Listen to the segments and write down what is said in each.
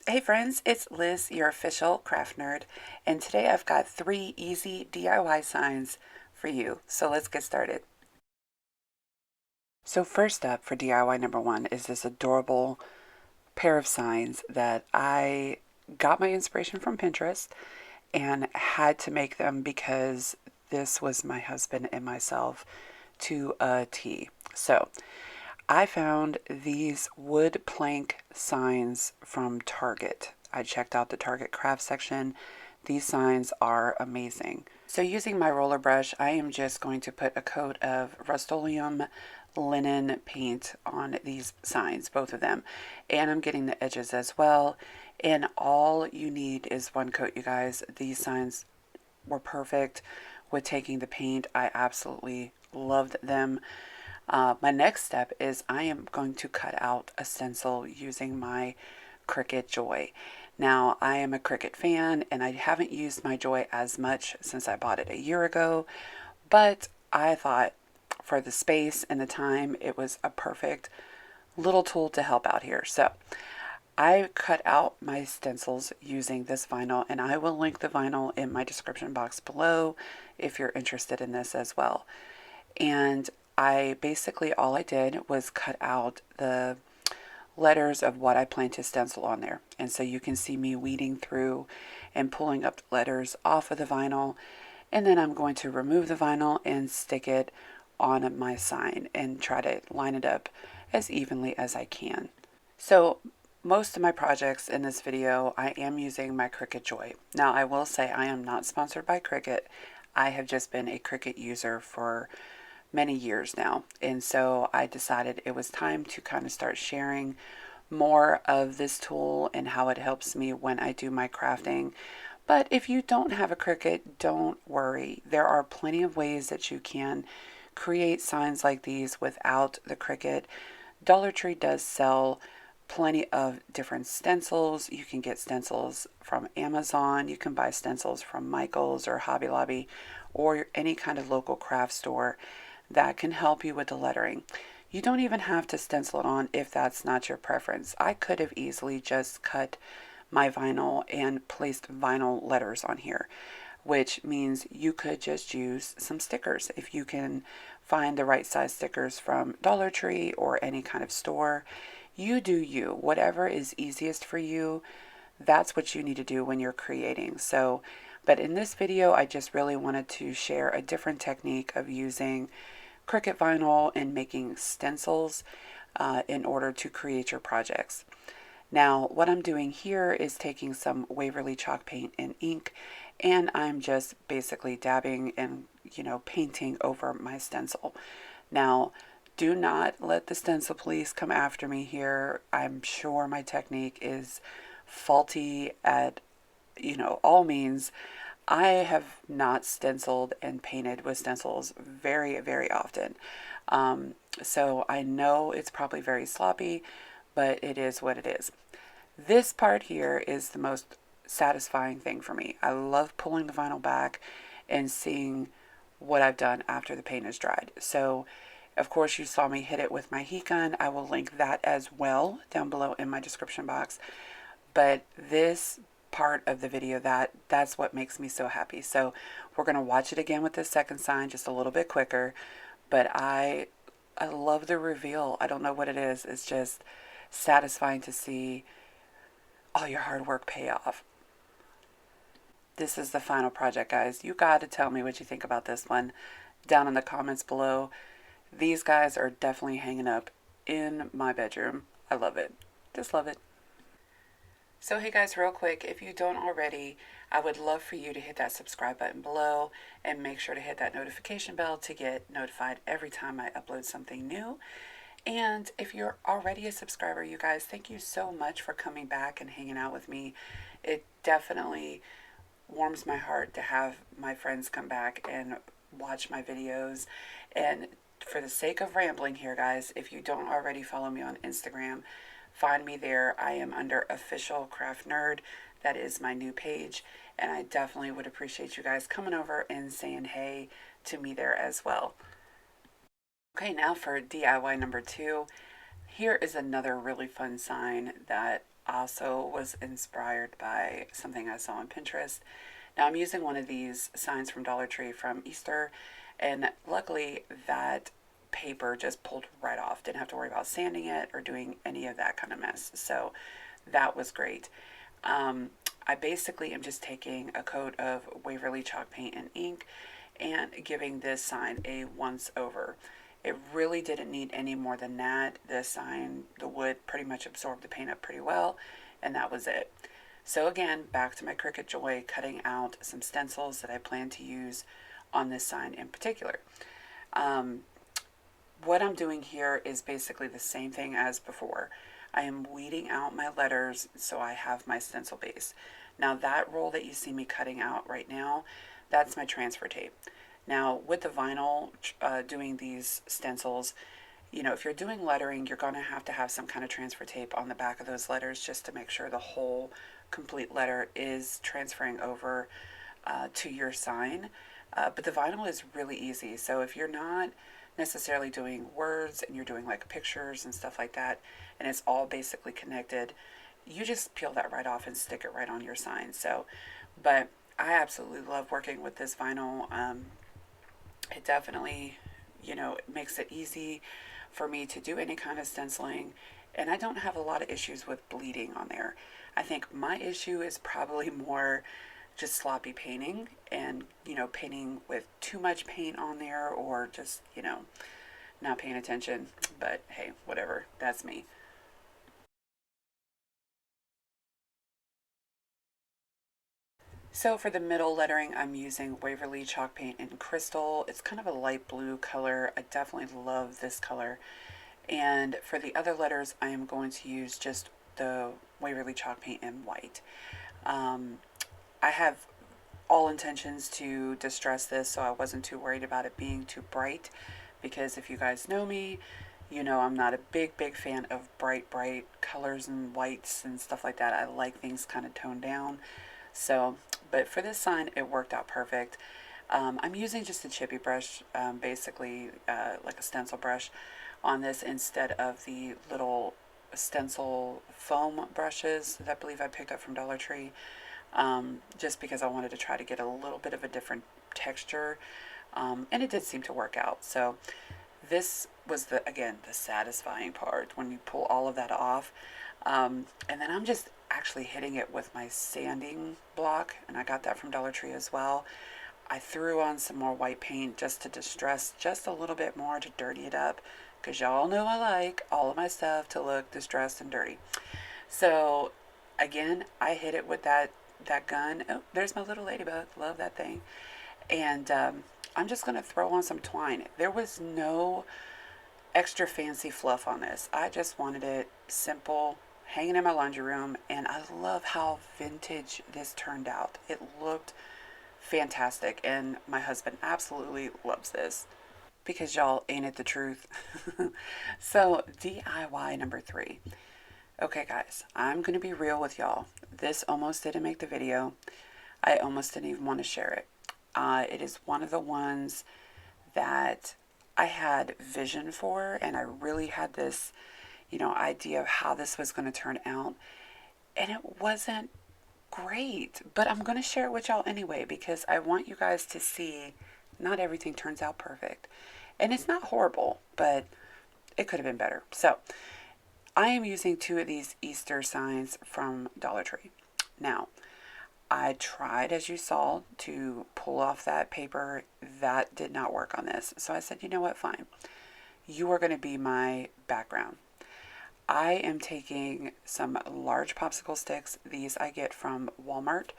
Hey friends, it's Liz, your official craft nerd, and today I've got 3 easy DIY signs for you. So let's get started. So first up for DIY number one is this adorable pair of signs that I got my inspiration from Pinterest and had to make them because this was my husband and myself to a T. So I found these wood plank signs from Target. I checked out the Target craft section. These signs are amazing. So using my roller brush, I am just going to put a coat of Rust-Oleum linen paint on these signs, both of them. And I'm getting the edges as well. And all you need is one coat, you guys. These signs were perfect with taking the paint. I absolutely loved them. My next step is I am going to cut out a stencil using my Cricut Joy. Now, I am a Cricut fan and I haven't used my Joy as much since I bought it a year ago, but I thought for the space and the time, it was a perfect little tool to help out here. So I cut out my stencils using this vinyl, and I will link the vinyl in my description box below if you're interested in this as well. And I basically, all I did was cut out the letters of what I plan to stencil on there. And so you can see me weeding through and pulling up the letters off of the vinyl. And then I'm going to remove the vinyl and stick it on my sign and try to line it up as evenly as I can. So most of my projects in this video, I am using my Cricut Joy. Now I will say I am not sponsored by Cricut. I have just been a Cricut user for many years now. And so I decided it was time to kind of start sharing more of this tool and how it helps me when I do my crafting. But if you don't have a Cricut, don't worry. There are plenty of ways that you can create signs like these without the Cricut. Dollar Tree does sell plenty of different stencils. You can get stencils from Amazon. You can buy stencils from Michael's or Hobby Lobby or any kind of local craft store that can help you with the lettering. You don't even have to stencil it on if that's not your preference. I could have easily just cut my vinyl and placed vinyl letters on here, which means you could just use some stickers. If you can find the right size stickers from Dollar Tree or any kind of store, you do you. Whatever is easiest for you, that's what you need to do when you're creating. So, but in this video, I just really wanted to share a different technique of using Cricut vinyl and making stencils in order to create your projects. Now, what I'm doing here is taking some Waverly chalk paint and ink, and I'm just basically dabbing and, painting over my stencil. Now, do not let the stencil police come after me here. I'm sure my technique is faulty at, all means. I have not stenciled and painted with stencils very, very often. So I know it's probably very sloppy, but it is what it is. This part here is the most satisfying thing for me. I love pulling the vinyl back and seeing what I've done after the paint is dried. So, of course, you saw me hit it with my heat gun. I will link that as well down below in my description box. But this part of the video, that's what makes me so happy. So we're going to watch it again with this second sign just a little bit quicker, but I love the reveal. I don't know what it is. It's just satisfying to see all your hard work pay off. This is the final project, guys. You got to tell me what you think about this one down in the comments below. These guys are definitely hanging up in my bedroom. I love it. Just love it. So hey guys, real quick, if you don't already, I would love for you to hit that subscribe button below and make sure to hit that notification bell to get notified every time I upload something new. And if you're already a subscriber, you guys, thank you so much for coming back and hanging out with me. It definitely warms my heart to have my friends come back and watch my videos. And for the sake of rambling here, guys, if you don't already follow me on Instagram, find me there. I am under Official Craft Nerd. That is my new page. And I definitely would appreciate you guys coming over and saying hey to me there as well. Okay, now for DIY number two. Here is another really fun sign that also was inspired by something I saw on Pinterest. Now I'm using one of these signs from Dollar Tree from Easter, and luckily that paper just pulled right off. Didn't have to worry about sanding it or doing any of that kind of mess. So that was great. Um, I basically am just taking a coat of Waverly chalk paint and ink and giving this sign a once over. It really didn't need any more than that. The sign, the wood pretty much absorbed the paint up pretty well, and that was it. So again, back to my Cricut Joy, cutting out some stencils that I plan to use on this sign in particular. Um, what I'm doing here is basically the same thing as before. I am weeding out my letters so I have my stencil base. Now that roll that you see me cutting out right now, that's my transfer tape. Now with the vinyl, doing these stencils, you know, if you're doing lettering, you're going to have some kind of transfer tape on the back of those letters just to make sure the whole complete letter is transferring over to your sign. But the vinyl is really easy. So if you're not necessarily doing words and you're doing like pictures and stuff like that, and it's all basically connected, you just peel that right off and stick it right on your sign. So, but I absolutely love working with this vinyl. It definitely, you know, it makes it easy for me to do any kind of stenciling, and I don't have a lot of issues with bleeding on there. I think my issue is probably more just sloppy painting and, you know, painting with too much paint on there or just, you know, not paying attention. But hey, whatever, that's me. So for the middle lettering, I'm using Waverly chalk paint in crystal. It's kind of a light blue color. I definitely love this color. And for the other letters, I am going to use just the Waverly chalk paint in white. Um, I have all intentions to distress this, so I wasn't too worried about it being too bright, because if you guys know me, you know I'm not a big fan of bright colors and whites and stuff like that. I like things kind of toned down. So, but for this sign, it worked out perfect. I'm using just a chippy brush, basically like a stencil brush on this instead of the little stencil foam brushes that I believe I picked up from Dollar Tree, just because I wanted to try to get a little bit of a different texture, and it did seem to work out. So this was again the satisfying part when you pull all of that off. And then I'm just actually hitting it with my sanding block, and I got that from Dollar Tree as well. I threw on some more white paint just to distress just a little bit more to dirty it up, because y'all know I like all of my stuff to look distressed and dirty. So again, I hit it with that gun. Oh, there's my little ladybug. Love that thing. And I'm just going to throw on some twine. There was no extra fancy fluff on this. I just wanted it simple, hanging in my laundry room, and I love how vintage this turned out. It looked fantastic, and my husband absolutely loves this because y'all, ain't it the truth? So DIY number 3. Okay guys, I'm going to be real with y'all. This almost didn't make the video. I almost didn't even want to share it. It is one of the ones that I had vision for, and I really had this, you know, idea of how this was going to turn out, and it wasn't great, but I'm going to share it with y'all anyway because I want you guys to see not everything turns out perfect, and it's not horrible, but it could have been better. So I am using 2 of these Easter signs from Dollar Tree. Now, I tried, as you saw, to pull off that paper. That did not work on this. So I said, you know what, fine. You are going to be my background. I am taking some large popsicle sticks. These I get from Walmart,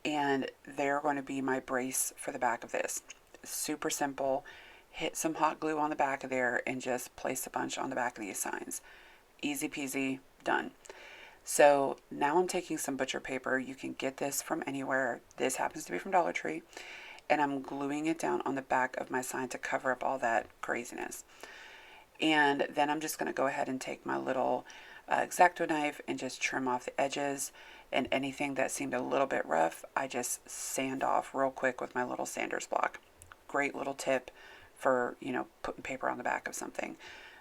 and they're going to be my brace for the back of this. Super simple. Hit some hot glue on the back of there and just place a bunch on the back of these signs. Easy peasy, done. So now I'm taking some butcher paper. You can get this from anywhere. This happens to be from Dollar Tree. And I'm gluing it down on the back of my sign to cover up all that craziness. And then I'm just going to go ahead and take my little X-Acto knife and just trim off the edges. And anything that seemed a little bit rough, I just sand off real quick with my little sander's block. Great little tip for, you know, putting paper on the back of something.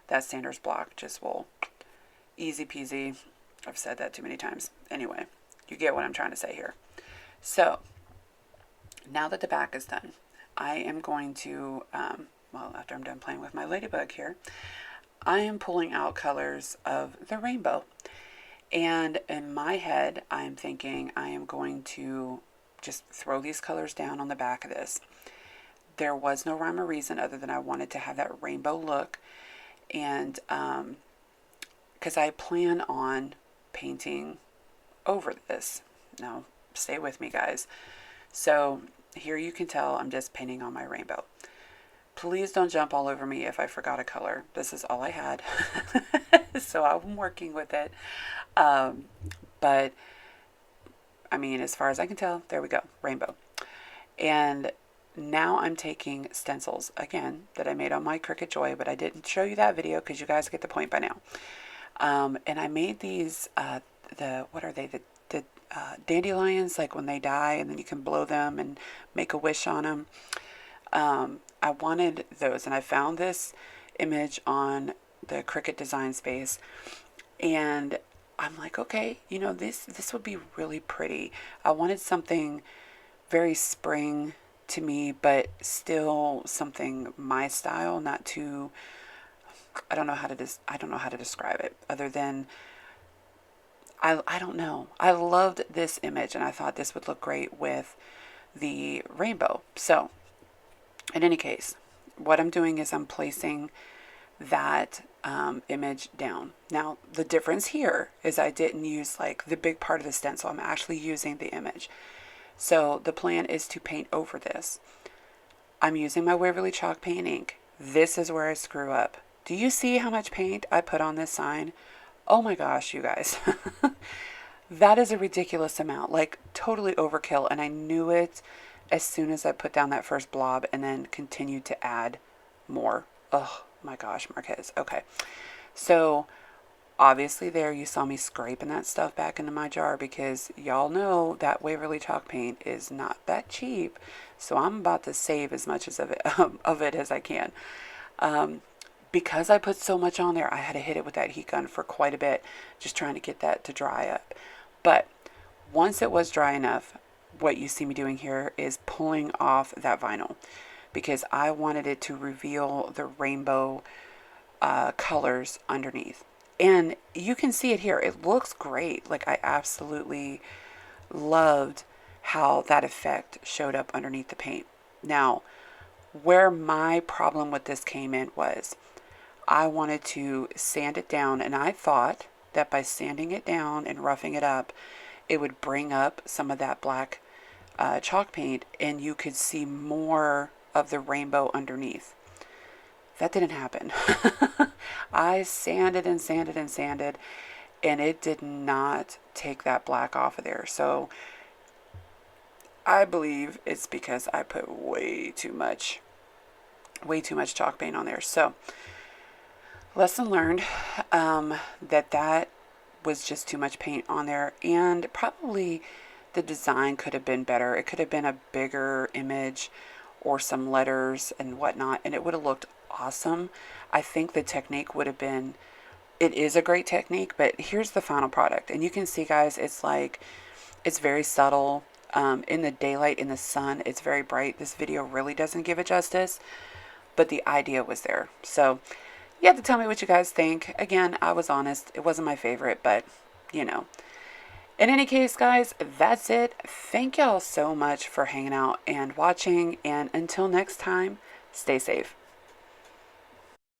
That sander's block just will, easy peasy, I've said that too many times. Anyway, you get what I'm trying to say here. So now that the back is done, I am going to, well, after I'm done playing with my ladybug here, I am pulling out colors of the rainbow. And in my head, I'm thinking I am going to just throw these colors down on the back of this. There was no rhyme or reason other than I wanted to have that rainbow look. And because I plan on painting over this. Now, stay with me, guys. So here you can tell I'm just painting on my rainbow. Please don't jump all over me if I forgot a color. This is all I had. So I'm working with it. But, I mean, as far as I can tell, there we go, rainbow. And now I'm taking stencils, again, that I made on my Cricut Joy, but I didn't show you that video because you guys get the point by now. And I made these, what are they, the dandelions, like when they die and then you can blow them and make a wish on them. I wanted those, and I found this image on the Cricut Design Space, and I'm like, okay, you know, this would be really pretty. I wanted something very spring to me, but still something my style, not too, I don't know how to describe it other than I don't know. I loved this image and I thought this would look great with the rainbow. So in any case, what I'm doing is I'm placing that image down. Now, the difference here is I didn't use like the big part of the stencil. I'm actually using the image. So the plan is to paint over this. I'm using my Waverly chalk paint ink. This is where I screw up. Do you see how much paint I put on this sign? Oh my gosh, you guys. That is a ridiculous amount, like totally overkill. And I knew it as soon as I put down that first blob and then continued to add more. Oh my gosh, Marquez. Okay. So obviously there you saw me scraping that stuff back into my jar because y'all know that Waverly chalk paint is not that cheap. So I'm about to save as much of it as I can. Because I put so much on there, I had to hit it with that heat gun for quite a bit, just trying to get that to dry up. But once it was dry enough, what you see me doing here is pulling off that vinyl because I wanted it to reveal the rainbow colors underneath. And you can see it here. It looks great. Like I absolutely loved how that effect showed up underneath the paint. Now, where my problem with this came in was I wanted to sand it down, and I thought that by sanding it down and roughing it up, it would bring up some of that black chalk paint and you could see more of the rainbow underneath. That didn't happen. I sanded and sanded and sanded, and it did not take that black off of there. So I believe it's because I put way too much chalk paint on there. So lesson learned, that was just too much paint on there, and probably the design could have been better. It could have been a bigger image or some letters and whatnot, and it would have looked awesome. I think the technique would have been, it is a great technique, but here's the final product. And you can see, guys, it's like, it's very subtle. In the daylight, in the sun, it's very bright. This video really doesn't give it justice, but the idea was there. So you have to tell me what you guys think. Again, I was honest. It wasn't my favorite, but you know. In any case, guys, that's it. Thank y'all so much for hanging out and watching. And until next time, stay safe.